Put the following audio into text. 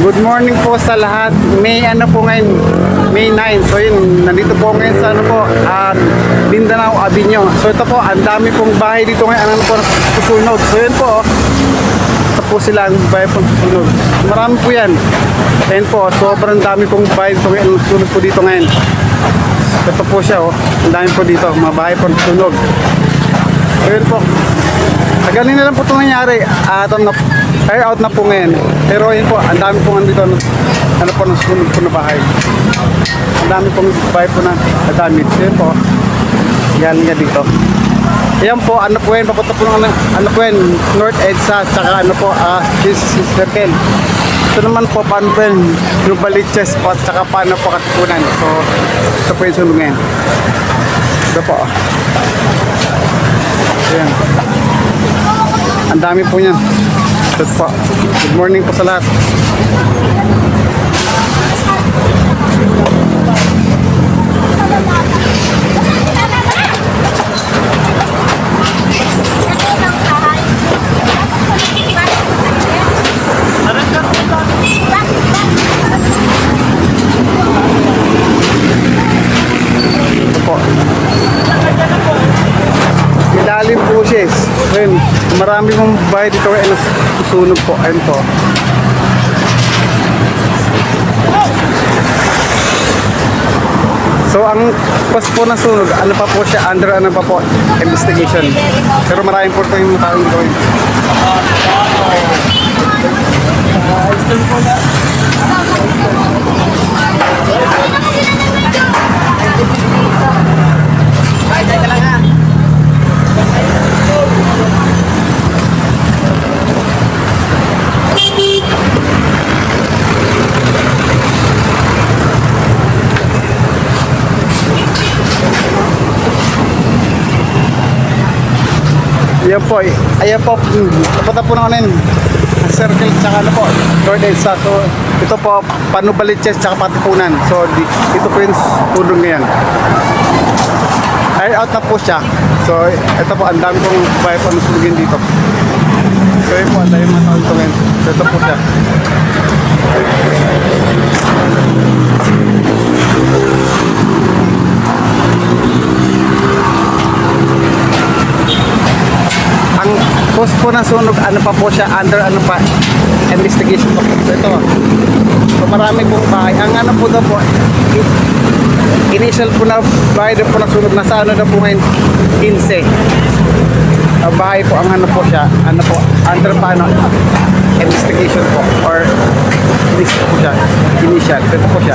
Good morning po sa lahat. May ano po ngayon, May 9. So yun, nandito po ngayon sa ano po, Mindanao Avenue. So ito po, ang dami pong bahay dito ngayon, ano po, susunog. So yun po, ito po sila ang bahay pong susunog. Marami po yan. Ayun po, sobrang dami pong bahay dito ngayon, susunog po dito ngayon. Ito po siya, oh. Ang dami po dito, mga bahay pong susunog. So yun po. Galing na lang po ito nangyari. Fire out na po ngayon. Pero yun po, ang dami po nandito. Ano po, nasusunog po na bahay. Ang dami pong bahay po na damage. Yun po. Galing nga dito. Yan po, ano po yun, papunta po ng ano po yun, North EDSA, tsaka ano po, Circle. Ito naman po, paano po yun, Nubaliches po, tsaka paano po Katipunan. So, ito po yung sunog ngayon. Ito po. Ayan. Ang dami po niyan. Ito po. Good morning po sa lahat. Ito po. Ilalim po siya. Ayun, marami mong bahay dito ay susunog po. Ayun po. So ang pas po na sunog, ano pa po siya, under ano pa po, investigation. Pero maraming po ito yung taong gawin. Ayan po, ayan po, napunta po na kanin Circle, tsaka ano po, North EDSA. So ito po, Panubaliches, tsaka Katipunan. So dito po yung tulong ngayon. Ay out na po siya. So ito po, ang dami pong bahay po nasulugin dito. So yun po, ang dami mga taon ito ngayon. So ito po siya. Ang post po ng sunog, ano pa po siya, under ano pa, investigation po. So ito, so marami pong bahay. Ang ano po daw po, initial po na bahay daw po ng sunog, nasa ano daw po ngayon, 15. Bahay po, ang ano po siya, ano po, under pa ano, investigation po, or list po siya, initial. So ito po siya.